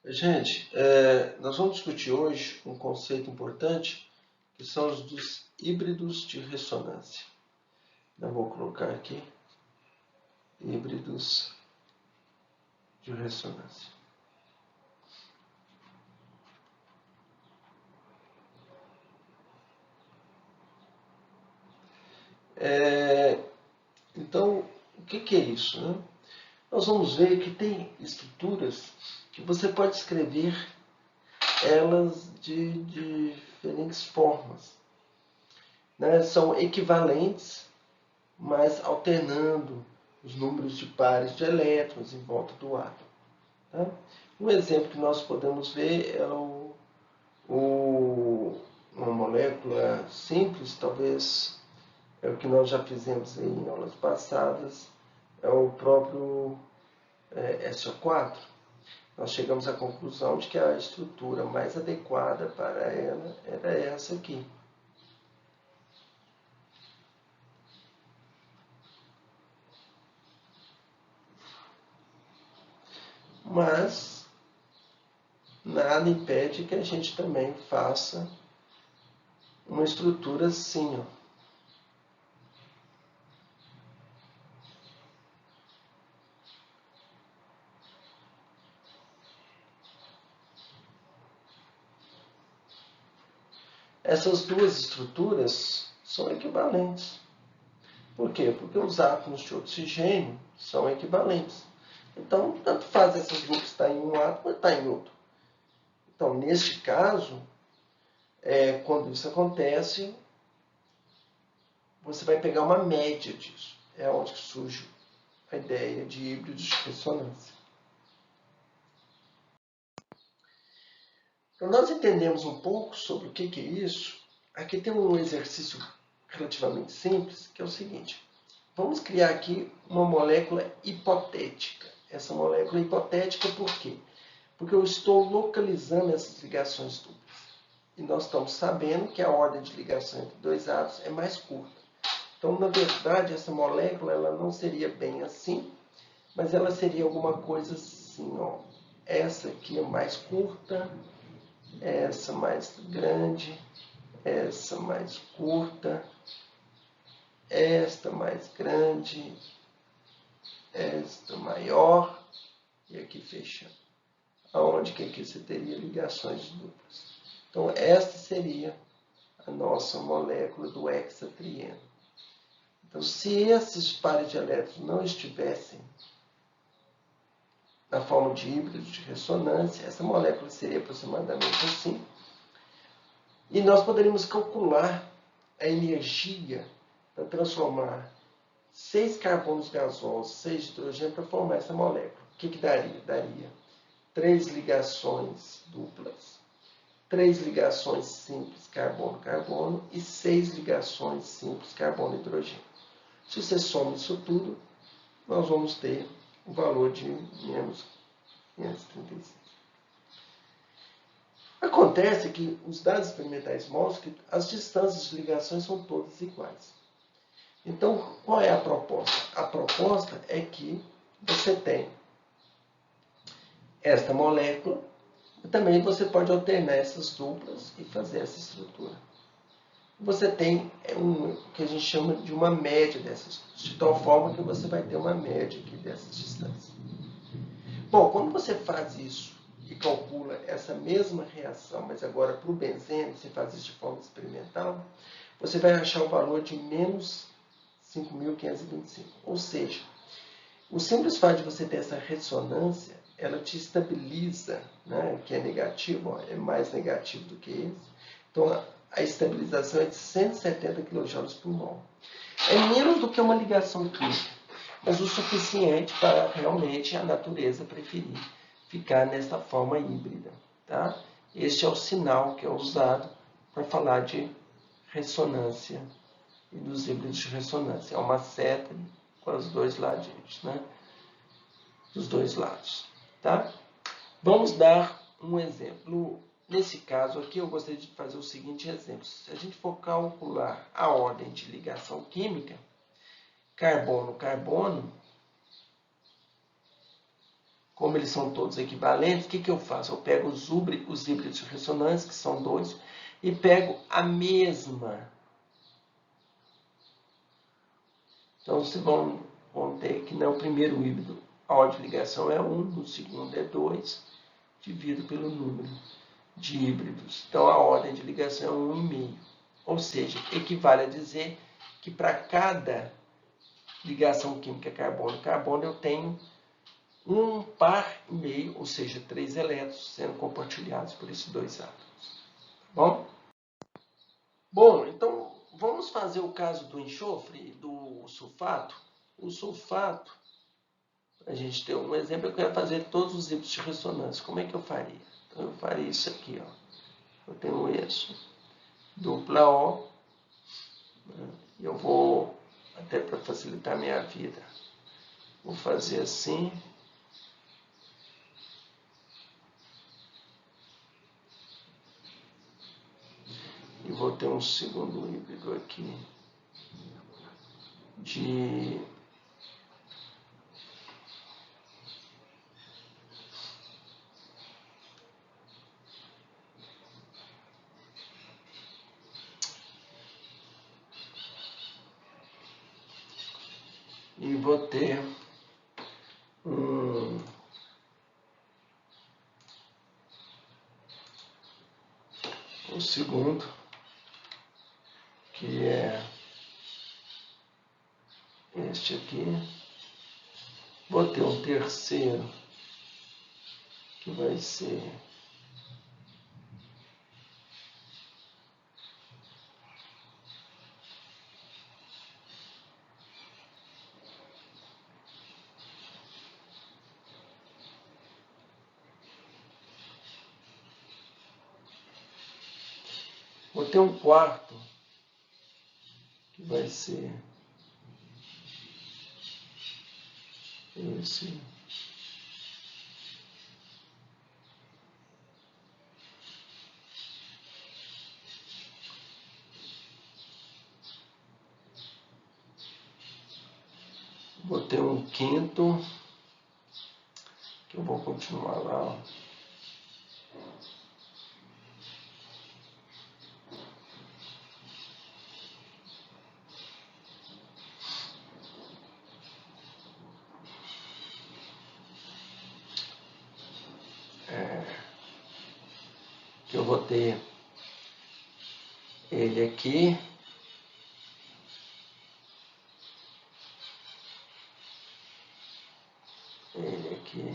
Gente, nós vamos discutir hoje um conceito importante, que são os dos híbridos de ressonância. Eu vou colocar aqui híbridos de ressonância. Então, o que é isso, né? Nós vamos ver que tem estruturas que você pode escrever elas de diferentes formas, né? São equivalentes, mas alternando os números de pares de elétrons em volta do átomo. Tá? Um exemplo que nós podemos ver é uma molécula simples, talvez é o que nós já fizemos em aulas passadas, é o próprio SO4. Nós chegamos à conclusão de que a estrutura mais adequada para ela era essa aqui. Mas nada impede que a gente também faça uma estrutura assim, ó. Essas duas estruturas são equivalentes. Por quê? Porque os átomos de oxigênio são equivalentes. Então, tanto faz essas duas estar em um átomo ou estar em outro. Então, neste caso, quando isso acontece, você vai pegar uma média disso. É onde surge a ideia de híbridos de ressonância. Então, nós entendemos um pouco sobre o que é isso. Aqui tem um exercício relativamente simples, que é o seguinte. Vamos criar aqui uma molécula hipotética. Essa molécula hipotética por quê? Porque eu estou localizando essas ligações duplas. E nós estamos sabendo que a ordem de ligação entre dois átomos é mais curta. Então, na verdade, essa molécula ela não seria bem assim, mas ela seria alguma coisa assim, ó. Essa aqui é mais curta, essa mais grande, essa mais curta, esta mais grande, esta maior e aqui fechando. Aonde que aqui você teria ligações duplas. Então, esta seria a nossa molécula do hexatrieno. Então, se esses pares de elétrons não estivessem na forma de híbrido de ressonância, essa molécula seria aproximadamente assim. E nós poderíamos calcular a energia para transformar 6 carbonos gasosos, 6 hidrogênio para formar essa molécula. O que daria? Daria 3 ligações duplas, 3 ligações simples carbono-carbono e 6 ligações simples carbono-hidrogênio. Se você soma isso tudo, nós vamos ter o valor de menos 536. Acontece que os dados experimentais mostram que as distâncias de ligações são todas iguais. Então, qual é a proposta? A proposta é que você tem esta molécula e também você pode alternar essas duplas e fazer essa estrutura. Você tem o que a gente chama de uma média dessas, de tal forma que você vai ter uma média aqui dessas distâncias. Bom, quando você faz isso e calcula essa mesma reação, mas agora para o benzeno, você faz isso de forma experimental, você vai achar o valor de menos 5.525. Ou seja, o simples fato de você ter essa ressonância, ela te estabiliza, né, que é negativo, ó, é mais negativo do que esse. Então, a estabilização é de 170 kJ por mol. É menos do que uma ligação química, mas o suficiente para realmente a natureza preferir ficar nessa forma híbrida. Tá? Este é o sinal que é usado para falar de ressonância e dos híbridos de ressonância. É uma seta com os dois ladinhos, né? Dos dois lados. Tá? Vamos dar um exemplo. Nesse caso aqui, eu gostaria de fazer o seguinte exemplo. Se a gente for calcular a ordem de ligação química, carbono-carbono, como eles são todos equivalentes, o que eu faço? Eu pego os híbridos de ressonância, que são 2, e pego a mesma. Então, vocês vão ter que no primeiro híbrido a ordem de ligação é 1, no segundo é 2, dividido pelo número de híbridos. Então, a ordem de ligação é 1,5. Ou seja, equivale a dizer que para cada ligação química carbono-carbono eu tenho um par e meio, ou seja, 3 elétrons sendo compartilhados por esses 2 átomos. Tá bom, então vamos fazer o caso do enxofre e do sulfato. O sulfato, a gente tem um exemplo, eu quero fazer todos os híbridos de ressonância. Como é que eu faria? Então eu faria isso aqui, ó. Eu tenho isso, dupla O, né? Eu vou, até para facilitar a minha vida, vou fazer assim. E vou ter um segundo híbrido aqui de e vou ter um segundo, que é este aqui. Vou ter um terceiro, que vai ser um quarto, que vai ser esse. Vou ter um quinto, que eu vou continuar lá. Que eu vou ter ele aqui. Ele aqui.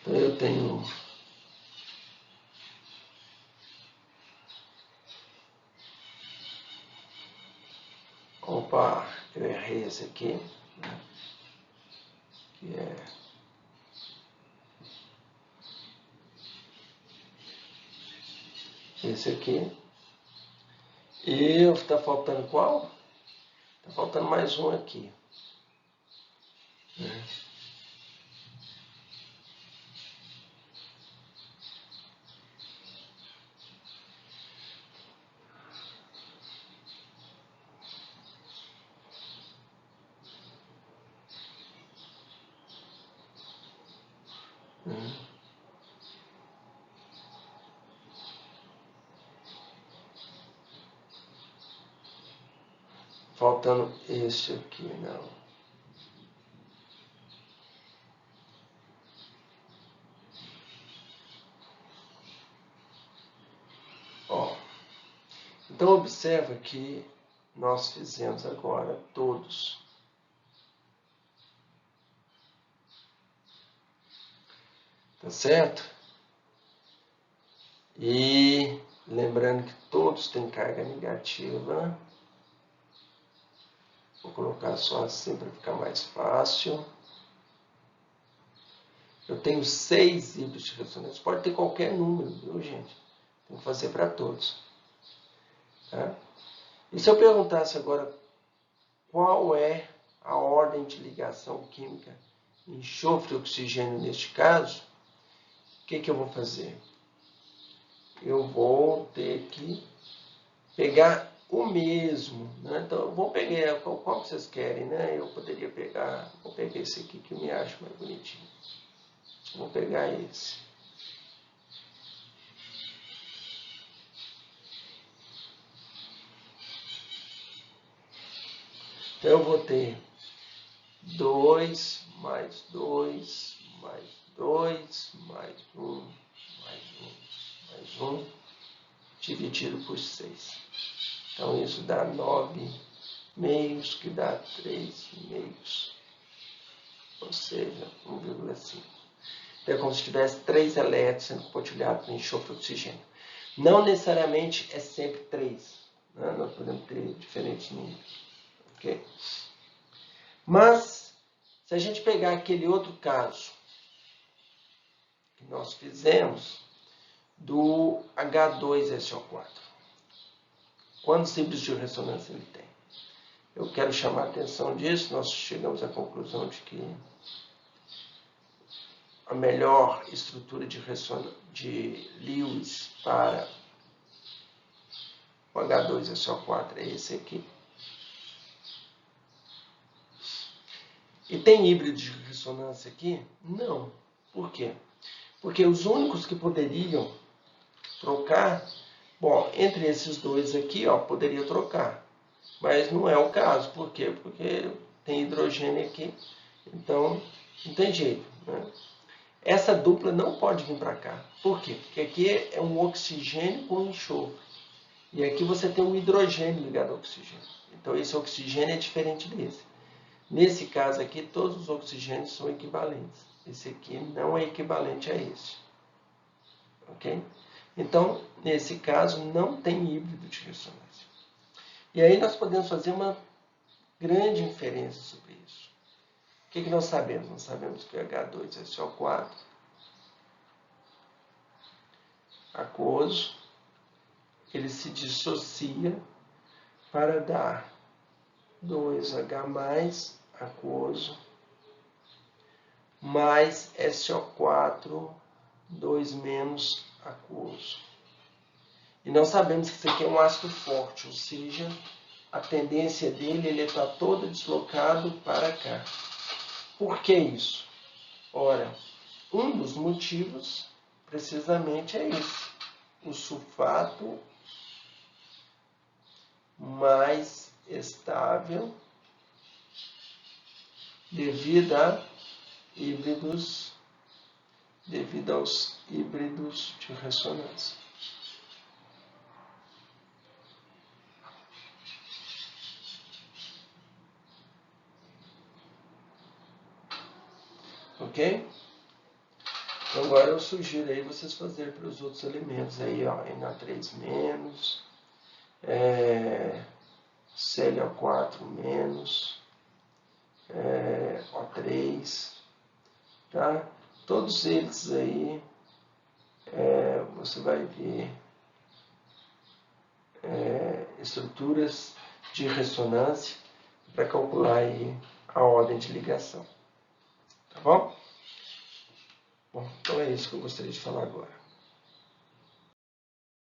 Então eu tenho eu errei esse aqui, né? Que é esse aqui. E está faltando qual? Está faltando mais um aqui, né? Faltando este aqui, não. Ó, então observa que nós fizemos agora todos. Tá certo? E lembrando que todos têm carga negativa. Vou colocar só assim para ficar mais fácil. Eu tenho 6 híbridos de ressonância. Pode ter qualquer número, viu, gente? Tem que fazer para todos. Tá? E se eu perguntasse agora qual é a ordem de ligação química enxofre e oxigênio neste caso, o que eu vou fazer? eu vou ter que pegar o mesmo, né? Então, eu vou pegar qual que vocês querem, né? Eu poderia pegar, vou pegar esse aqui que eu me acho mais bonitinho. Vou pegar esse. Então, eu vou ter 2 mais 2 mais 2 mais 1 mais 1 mais 1 dividido por 6. Então, isso dá 9 meios, que dá 3 meios, ou seja, 1,5. Então, é como se tivesse 3 elétrons sendo compartilhados no enxofre de oxigênio. Não necessariamente é sempre 3. Né? Nós podemos ter diferentes níveis. Okay? Mas, se a gente pegar aquele outro caso que nós fizemos do H2SO4, quantos híbridos de ressonância ele tem? Eu quero chamar a atenção disso. Nós chegamos à conclusão de que a melhor estrutura de Lewis para o H2SO4 é esse aqui. E tem híbrido de ressonância aqui? Não. Por quê? Porque os únicos que poderiam trocar, bom, entre esses dois aqui, ó, poderia trocar. Mas não é o caso. Por quê? Porque tem hidrogênio aqui, então não tem jeito, né? Essa dupla não pode vir para cá. Por quê? Porque aqui é um oxigênio com enxofre. E aqui você tem um hidrogênio ligado ao oxigênio. Então esse oxigênio é diferente desse. Nesse caso aqui, todos os oxigênios são equivalentes. Esse aqui não é equivalente a esse. Ok? Então, nesse caso, não tem híbrido de ressonância. E aí nós podemos fazer uma grande inferência sobre isso. O que nós sabemos? Nós sabemos que o H2SO4 aquoso, ele se dissocia para dar 2H aquoso mais SO4 2- aquoso. E nós sabemos que isso aqui é um ácido forte, ou seja, a tendência dele, ele está todo deslocado para cá. Por que isso? Ora, um dos motivos precisamente é esse. O sulfato mais estável devido aos híbridos de ressonância. Ok? Então, agora eu sugiro aí vocês fazerem para os outros elementos aí, ó, Na3-, ClO4-, O3, tá? Todos eles aí, você vai ver estruturas de ressonância para calcular aí a ordem de ligação. Tá bom? Bom, então é isso que eu gostaria de falar agora.